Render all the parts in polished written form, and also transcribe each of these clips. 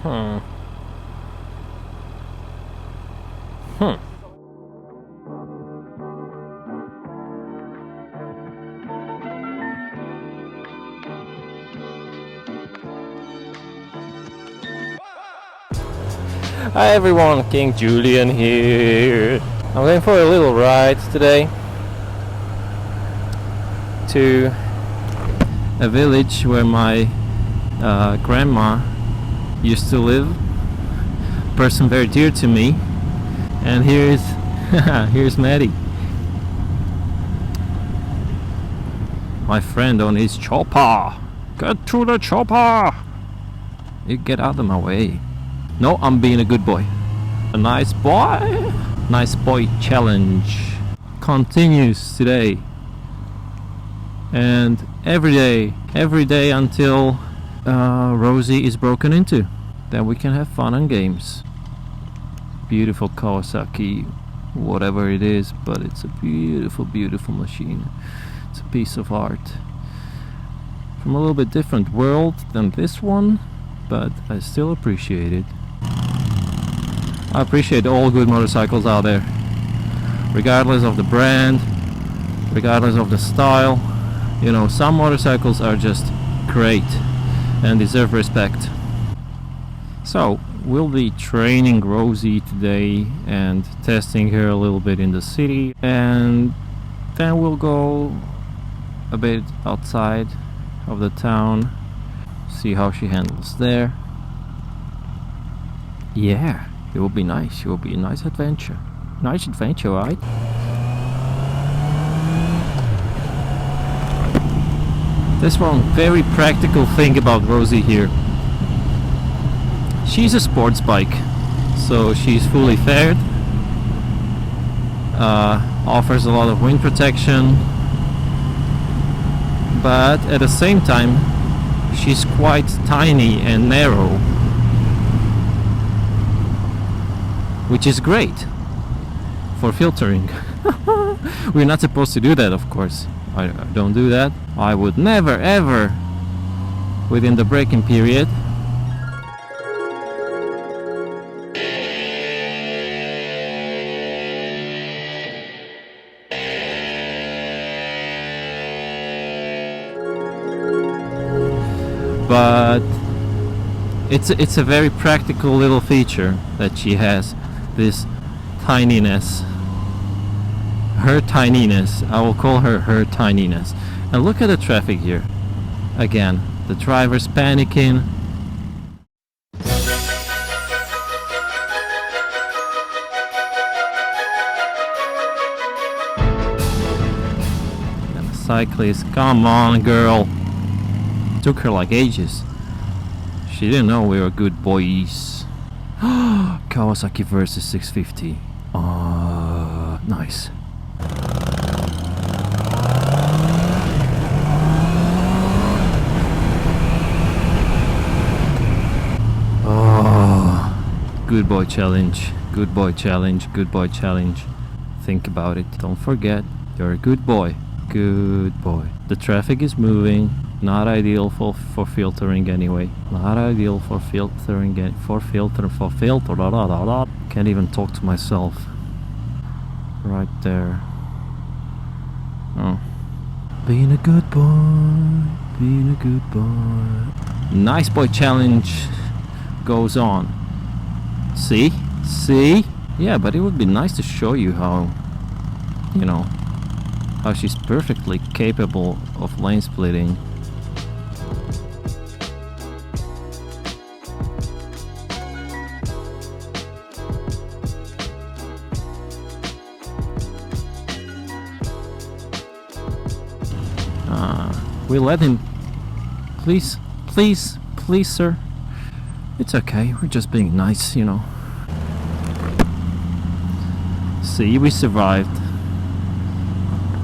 Hmm. Hmm. Hi everyone, King Julian here. I'm going for a little ride today to a village where my grandma used to live, a person very dear to me. And here's here's Maddie, my friend on his chopper. Get to the chopper! You get out of my way. No, I'm being a good boy. A nice boy. Nice boy challenge continues today. And every day until Rosie is broken into. Then we can have fun and games. Beautiful Kawasaki, whatever it is, but it's a beautiful, beautiful machine. It's a piece of art. From a little bit different world than this one, but I still appreciate it. I appreciate all good motorcycles out there, regardless of the brand, regardless of the style. You know, some motorcycles are just great and deserve respect. So we'll be training Rosie today and testing her a little bit in the city, and then we'll go a bit outside of the town, see how she handles there. Yeah, it will be nice. It will be a nice adventure. Nice adventure, right? There's one very practical thing about Rosie here. She's a sports bike, so she's fully faired, offers a lot of wind protection, but at the same time she's quite tiny and narrow, which is great for filtering. We're not supposed to do that, of course. I don't do that. I would never ever, within the braking period, but it's a very practical little feature that she has, this tininess, her tininess. I will call her tininess. And look at the traffic here. Again, the driver's panicking. And the cyclist, come on girl. Took her like ages. She didn't know we were good boys. Kawasaki versus 650. Nice. Good boy challenge. Good boy challenge. Good boy challenge. Think about it. Don't forget, you're a good boy. Good boy. The traffic is moving. Not ideal for filtering anyway. Not ideal for filtering. Can't even talk to myself. Right there. Oh. Being a good boy. Being a good boy. Nice boy challenge goes on. See? See? Yeah, but it would be nice to show you how, you know, how she's perfectly capable of lane splitting. We let him. Please, please, please, sir. It's okay, we're just being nice, you know. See, we survived.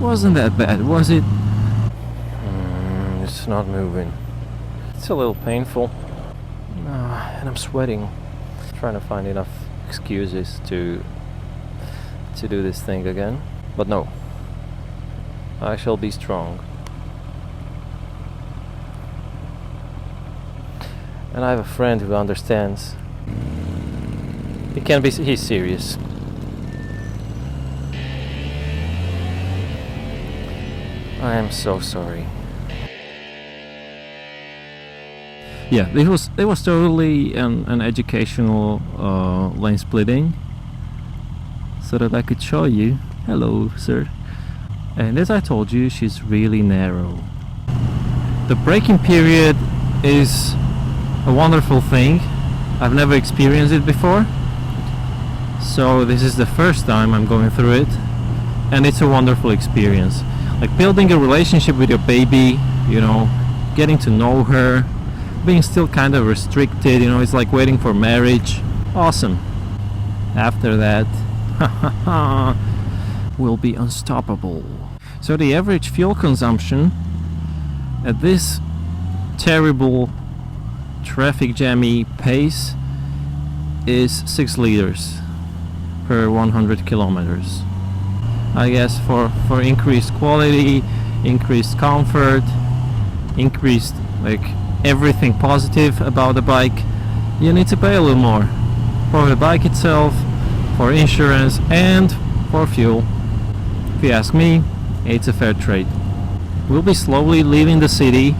Wasn't that bad, was it? It's not moving. It's a little painful. And I'm sweating. Trying to find enough excuses to do this thing again. But no. I shall be strong. and I have a friend who understands. He's serious. I am so sorry. Yeah, it was totally an educational lane splitting, so that I could show you. Hello, sir. And as I told you, she's really narrow. The braking period is a wonderful thing. I've never experienced it before, so this is the first time I'm going through it, and it's a wonderful experience. Like building a relationship with your baby, you know, getting to know her, being still kind of restricted, you know, it's like waiting for marriage. Awesome. After that, we'll be unstoppable. So the average fuel consumption at this terrible traffic jammy pace is 6 liters per 100 kilometers. I guess for increased quality, increased comfort, increased like everything positive about the bike, you need to pay a little more for the bike itself, for insurance, and for fuel. If you ask me, it's a fair trade. We'll be slowly leaving the city.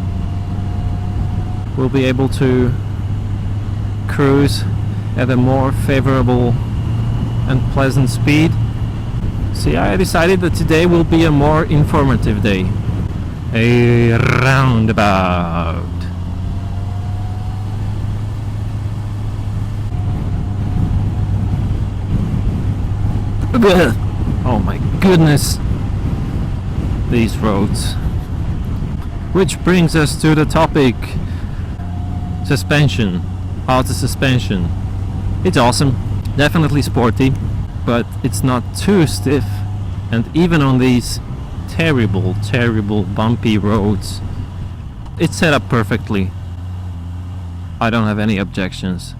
We'll be able to cruise at a more favorable and pleasant speed. See, I decided that today will be a more informative day. A roundabout. Oh my goodness, these roads. Which brings us to the topic: suspension. Auto suspension. It's awesome, definitely sporty, but it's not too stiff, and even on these terrible bumpy roads, it's set up perfectly. I don't have any objections.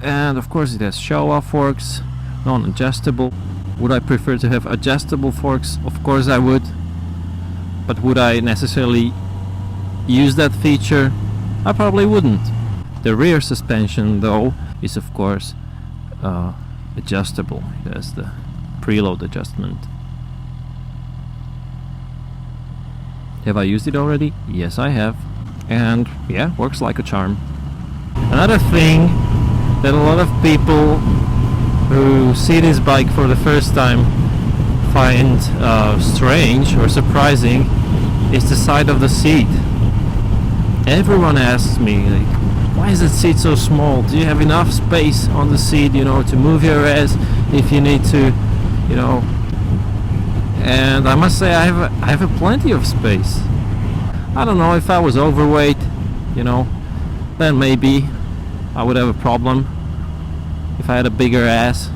And of course it has show-off forks, non-adjustable. Would I prefer to have adjustable forks? Of course I would. But would I necessarily use that feature? I probably wouldn't. The rear suspension though is of course adjustable. It has the preload adjustment. Have I used it already? Yes, I have. And yeah, works like a charm. Another thing that a lot of people who see this bike for the first time find strange or surprising is the side of the seat. Everyone asks me, like, why is the seat so small? Do you have enough space on the seat, you know, to move your ass if you need to, you know? And I must say I have a plenty of space. I don't know, if I was overweight, you know, then maybe I would have a problem if I had a bigger ass.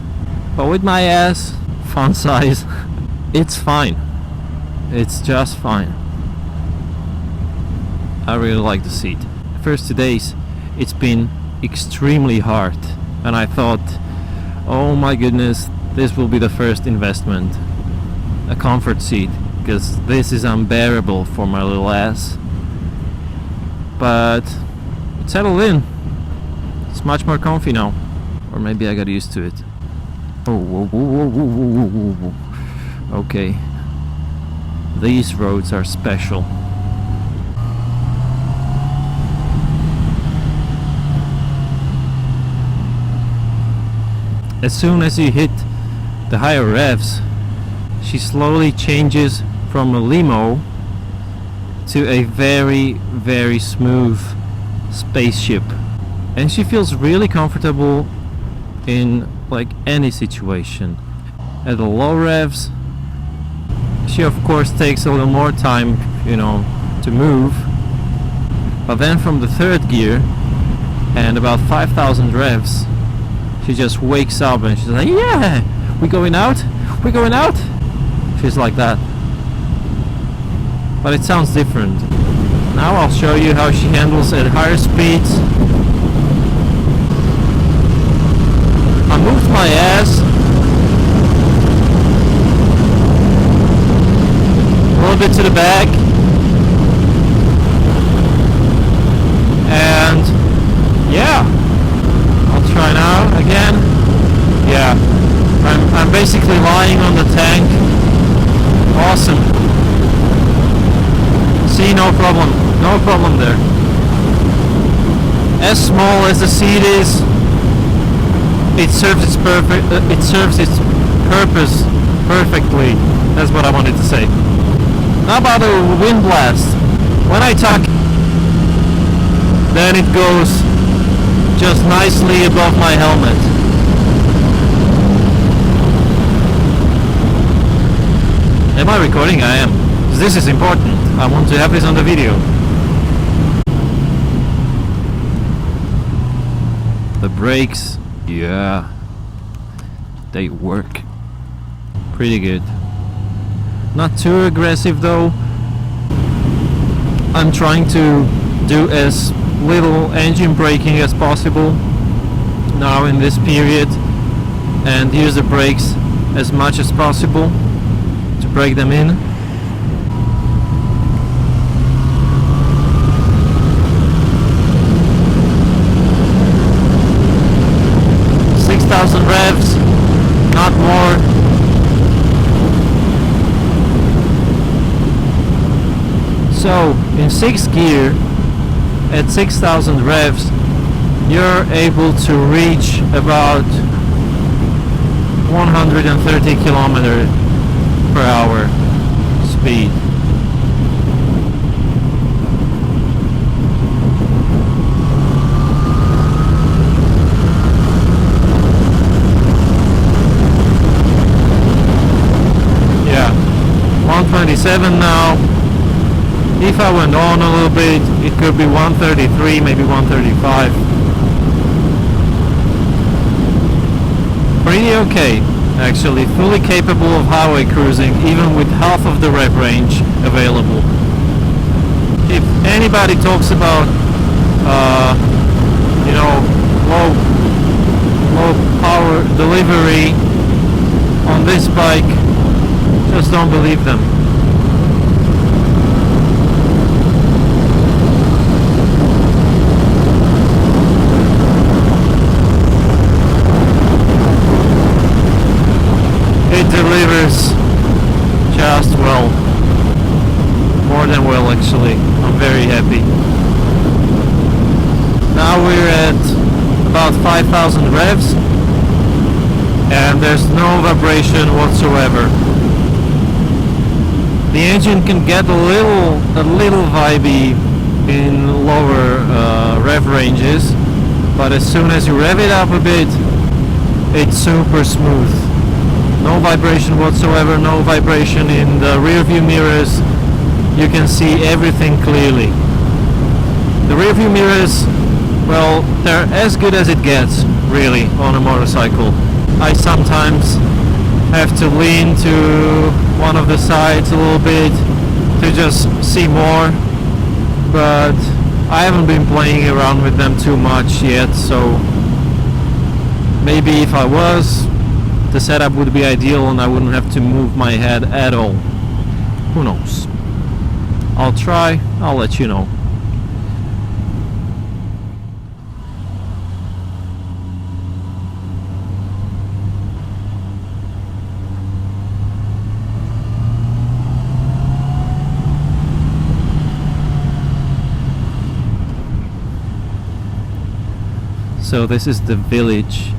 But with my ass, font size, it's fine. It's just fine. I really like the seat. The first 2 days it's been extremely hard, and I thought, oh my goodness, this will be the first investment, a comfort seat, because this is unbearable for my little ass. But it settled in. It's much more comfy now. Or maybe I got used to it. Oh, whoa, whoa, whoa, whoa, whoa, whoa, whoa. Okay. These roads are special. As soon as you hit the higher revs, she slowly changes from a limo to a very smooth spaceship. And she feels really comfortable in like any situation. At the low revs, she of course takes a little more time, you know, to move. But then from the third gear and about 5,000 revs, she just wakes up and she's like, yeah, we going out? We're going out? She's like that. But it sounds different. Now I'll show you how she handles at higher speeds. I moved my ass a little bit to the back, and yeah, try now again. Yeah, I'm basically lying on the tank. Awesome. See, no problem there. As small as the seat is, it serves its purpose perfectly. That's what I wanted to say. How about a wind blast? When I talk, then it goes just nicely above my helmet. Am I recording? I am. This is important. I want to have this on the video. The brakes, yeah, they work pretty good. Not too aggressive though. I'm trying to do as little engine braking as possible now in this period and use the brakes as much as possible to brake them in. Revs, not more. So in 6th gear at 6,000 revs you're able to reach about 130 km/h speed. Yeah, 127 now. If I went on a little bit, it could be 133, maybe 135. Pretty okay, actually. Fully capable of highway cruising, even with half of the rev range available. If anybody talks about, you know, low power delivery on this bike, just don't believe them. It delivers just well, more than well actually. I'm very happy. Now we're at about 5,000 revs and there's no vibration whatsoever. The engine can get a little vibey in lower rev ranges, but as soon as you rev it up a bit, it's super smooth. No vibration whatsoever, no vibration in the rear view mirrors. You can see everything clearly. The rear view mirrors, well, they're as good as it gets, really, on a motorcycle. I sometimes have to lean to one of the sides a little bit to just see more, but I haven't been playing around with them too much yet, so maybe if I was, the setup would be ideal and I wouldn't have to move my head at all. Who knows? I'll try, I'll let you know. So this is the village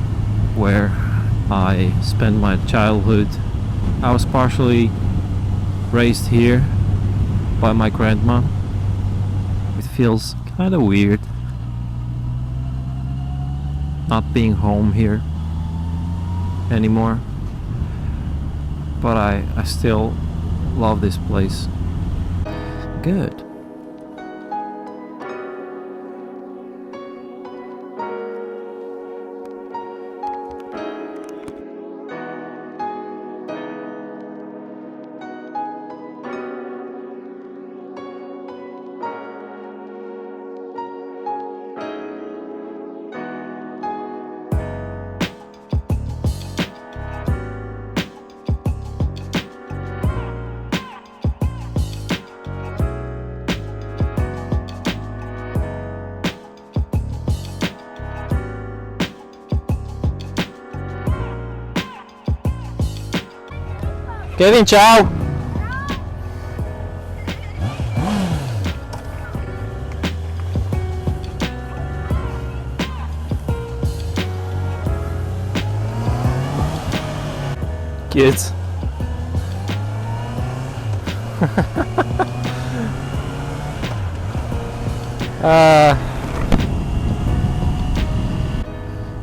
where I spent my childhood. I was partially raised here by my grandma. It feels kind of weird not being home here anymore, but I still love this place. Good. Kevin, ciao! Kids.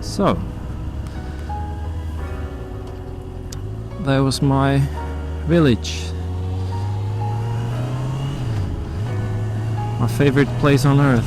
So that was my village, my favorite place on earth.